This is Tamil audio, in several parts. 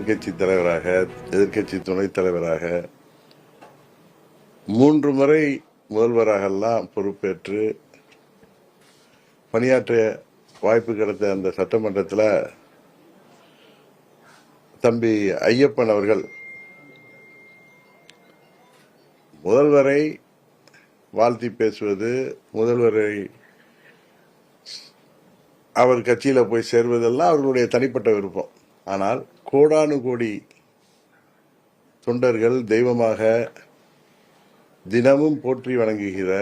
எதிர்க்கட்சி தலைவராக, எதிர்க்கட்சி துணைத் தலைவராக 3 முறை முதல்வராகலாம் பொறுப்பேற்று பணியாற்றிய வாய்ப்பு கிடைத்த அந்த சட்டமன்றத்தில் தம்பி ஐயப்பன் அவர்கள் முதல்வரை வாழ்த்தி பேசுவது, முதல்வரை அவர் கட்சியில போய் சேர்வதெல்லாம் அவர்களுடைய தனிப்பட்ட விருப்பம். ஆனால் கோடானு கோடி தொண்டர்கள் தெய்வமாக தினமும் போற்றி வணங்குகிற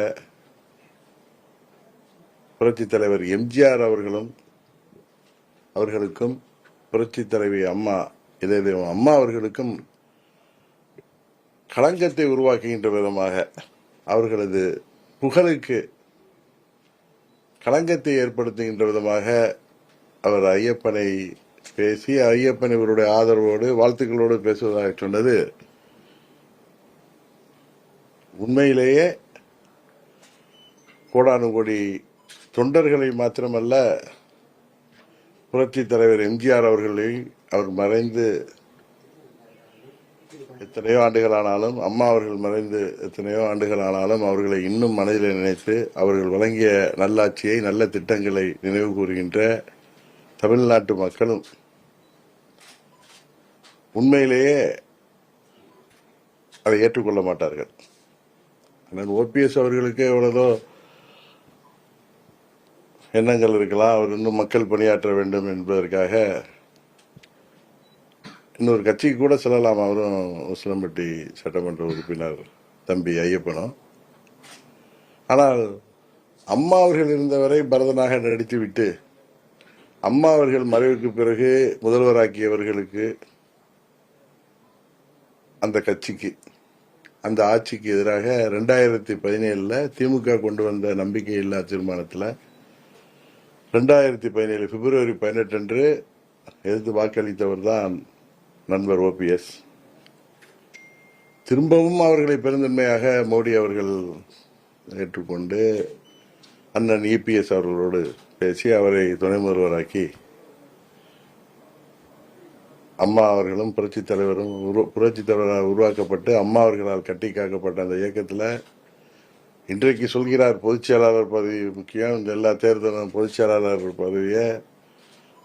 புரட்சித் தலைவர் எம்ஜிஆர் அவர்களுக்கும் புரட்சித் தலைவி அம்மா இதய தெய்வம் அம்மா அவர்களுக்கும் களங்கத்தை உருவாக்குகின்ற விதமாக, அவர்களது புகழுக்கு களங்கத்தை ஏற்படுத்துகின்ற விதமாக அவர் ஐயப்பனை பேசி, ஐயப்பன் இவருடைய ஆதரவோடு வாழ்த்துக்களோடு பேசுவதாக சொன்னது உண்மையிலேயே கோடானு கோடி தொண்டர்களை மாத்திரமல்ல, புரட்சி தலைவர் எம்ஜிஆர் அவர்களை அவர் மறைந்து எத்தனையோ ஆண்டுகள் ஆனாலும், அம்மா அவர்கள் மறைந்து எத்தனையோ ஆண்டுகள் ஆனாலும் அவர்களை இன்னும் மனதில் நினைத்து அவர்கள் வழங்கிய நல்லாட்சியை, நல்ல திட்டங்களை நினைவு கூறுகின்ற தமிழ்நாட்டு மக்களும் உண்மையிலேயே அதை ஏற்றுக்கொள்ள மாட்டார்கள். ஓபிஎஸ் அவர்களுக்கு எவ்வளதோ எண்ணங்கள் இருக்கலாம், அவர் இன்னும் மக்கள் பணியாற்ற வேண்டும் என்பதற்காக இன்னொரு கட்சிக்கு கூட செல்லலாம். அவரும் உசிலம்பட்டி சட்டமன்ற உறுப்பினர் தம்பி ஐயப்பனும். ஆனால் அம்மா அவர்கள் இருந்தவரை பரதனாக நடித்துவிட்டு அம்மா அவர்கள் மறைவுக்கு பிறகு முதல்வராக்கியவர்களுக்கு, அந்த கட்சிக்கு, அந்த ஆட்சிக்கு எதிராக 2017 திமுக கொண்டு வந்த நம்பிக்கையில்லா தீர்மானத்தில் 2017 பிப்ரவரி 18 அன்று எதிர்த்து வாக்களித்தவர் தான் நண்பர் ஓபிஎஸ். திரும்பவும் அவர்களை பெருந்தன்மையாக மோடி அவர்கள் ஏற்றுக்கொண்டு அண்ணன் இபிஎஸ் அவர்களோடு பேசி அவரை துணை முதல்வராக்கி, அம்மா அவர்களும் புரட்சி தலைவராக உருவாக்கப்பட்டு அம்மா அவர்களால் கட்டி காக்கப்பட்ட அந்த இயக்கத்தில் இன்றைக்கு சொல்கிறார் பொதுச் செயலாளர் பதவி முக்கியம், இந்த எல்லா தேர்தலும் பொதுச் செயலாளர் பதவியை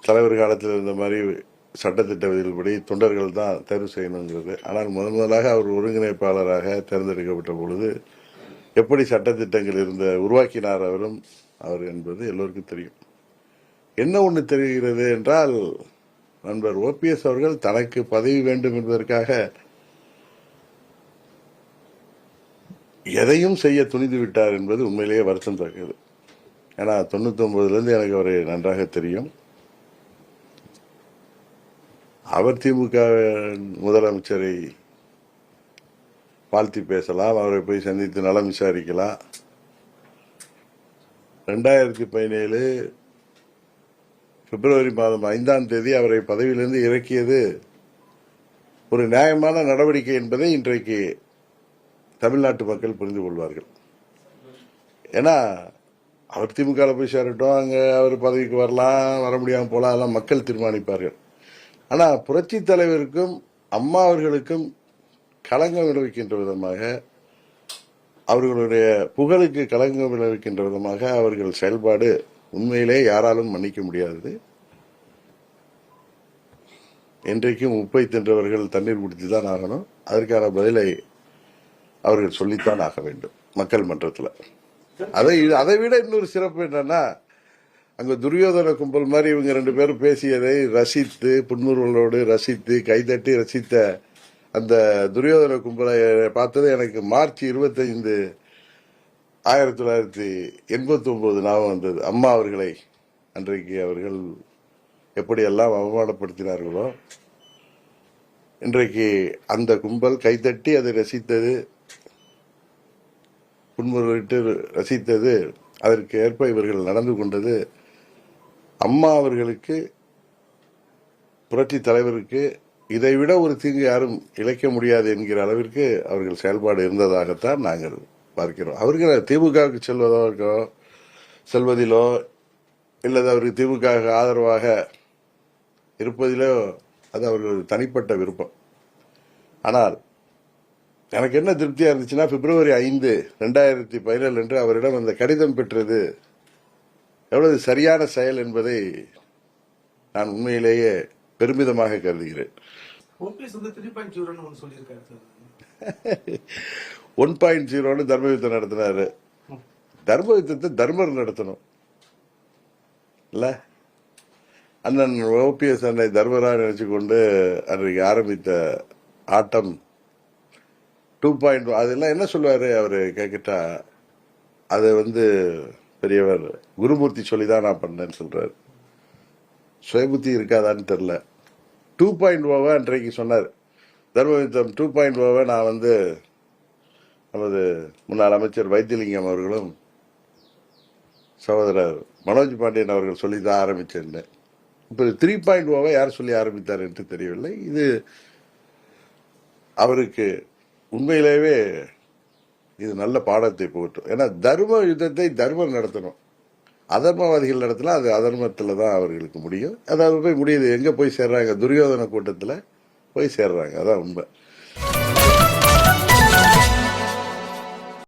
தலைவர் காலத்தில் இருந்த மாதிரி சட்டத்திட்ட விதிப்படி தொண்டர்கள் தான் தேர்வு செய்யணுங்கிறது. ஆனால் முதலாக அவர் ஒருங்கிணைப்பாளராக தேர்ந்தெடுக்கப்பட்ட பொழுது எப்படி சட்டத்திட்டங்கள் உருவாக்கினார் அவர் என்பது எல்லோருக்கும் தெரியும். என்ன ஒன்று தெரிகிறது என்றால், நண்பர் ஓபிஎஸ் அவர்கள் தனக்கு பதவி வேண்டும் என்பதற்காக எதையும் செய்ய துணிந்து விட்டார் என்பது உண்மையிலேயே வருத்தம் தருகிறது. ஏன்னா 99 எனக்கு அவரை நன்றாக தெரியும். அவர் திமுக முதலமைச்சரை வாழ்த்தி பேசலாம், அவரை போய் சந்தித்து நலம் விசாரிக்கலாம். 2017 பிப்ரவரி மாதம் 5ஆம் தேதி அவரை பதவியிலிருந்து இறக்கியது ஒரு நியாயமான நடவடிக்கை என்பதை இன்றைக்கு தமிழ்நாட்டு மக்கள் புரிந்து கொள்வார்கள். ஏன்னா அவர் திமுக போய் சேரட்டும், அங்க அவர் பதவிக்கு வரலாம், வர முடியாமல் போலாம், அதெல்லாம் மக்கள் தீர்மானிப்பார்கள். ஆனால் புரட்சி தலைவருக்கும் அம்மா அவர்களுக்கும் களங்கம் விளைவிக்கின்ற விதமாக, அவர்களுடைய புகழுக்கு களங்கம் விளைவிக்கின்ற விதமாக அவர்கள் செயல்பாடு உண்மையிலே யாராலும் மன்னிக்க முடியாதது. இன்றைக்கும் உப்பை தின்றவர்கள் தண்ணீர் குடித்து தான் ஆகணும். அதற்கான பதிலை அவர்கள் சொல்லித்தான் ஆக வேண்டும் மக்கள் மன்றத்தில். அதை விட இன்னொரு சிறப்பு என்னன்னா, அங்க துரியோதன கும்பல் மாதிரி இவங்க 2 பேரும் பேசியதை ரசித்து, புன்முறுவலோடு ரசித்து, கைதட்டி ரசித்த அந்த துரியோதன கும்பலை பார்த்தது எனக்கு மார்ச் 25 1989 ஞாபகம் வந்தது. அம்மா அவர்களை அன்றைக்கு அவர்கள் எப்படியெல்லாம் அவமானப்படுத்தினார்களோ, இன்றைக்கு அந்த கும்பல் கைதட்டி அதை ரசித்தது, புன்முறுவிட்டு ரசித்தது, அதற்கு ஏற்ப இவர்கள் நடந்து கொண்டது அம்மா அவர்களுக்கு, புரட்சி தலைவருக்கு இதைவிட ஒரு தீங்கு யாரும் இழைக்க முடியாது என்கிற அளவிற்கு அவர்கள் செயல்பாடு இருந்ததாகத்தான் நாங்கள் பார்க்கிறோம். அவர்கள் திமுகவுக்கு செல்வதிலோ இல்லது அவருக்கு திமுக ஆதரவாக இருப்பதிலோ அது அவர்கள் தனிப்பட்ட விருப்பம். ஆனால் எனக்கு என்ன திருப்தியாக இருந்துச்சுன்னா, பிப்ரவரி 5, 2017 அன்று அவரிடம் அந்த கடிதம் பெற்றது எவ்வளவு சரியான செயல் என்பதை நான் உண்மையிலேயே பெருமிதமாக கருதுகிறேன். ஓபிஎஸ் வந்து 3.0 ஒன்று சொல்லியிருக்காரு சார். 1.0 தர்ம யுத்தம் நடத்தினாரு. தர்ம யுத்தத்தை தர்மர் நடத்தணும் இல்ல. அண்ணன் ஓபிஎஸ் அன்னை தர்மரா நினைச்சு கொண்டு அன்றைக்கு ஆரம்பித்த ஆட்டம் 2.0 அதெல்லாம் என்ன சொல்லுவாரு அவரு கேட்கிட்டா, அதை பெரியவர் குருமூர்த்தி சொல்லிதான் நான் பண்ணேன்னு சொல்றாரு. சுயபுத்தி இருக்காதான்னு தெரியல. 2.0 அன்றைக்கு சொன்னார். தர்மயுத்தம் 2.0 நான் நமது முன்னாள் அமைச்சர் வைத்தியலிங்கம் அவர்களும் சகோதரர் மனோஜ் பாண்டியன் அவர்கள் சொல்லி தான் ஆரம்பிச்சேன். இப்போ 3.0 யார் சொல்லி ஆரம்பித்தார் என்று தெரியவில்லை. இது அவருக்கு உண்மையிலேயே இது நல்ல பாடத்தை போட்டும். ஏன்னா தர்ம யுத்தத்தை தர்மர் நடத்தணும். அதர்மவாதிகள் நடத்தினா அது அதர்மத்தில் தான் அவர்களுக்கு முடியும். அதாவது போய் முடியுது, எங்கே போய் சேர்றாங்க? துரியோதன கூட்டத்தில் போய் சேர்றாங்க. அதான் உண்மை.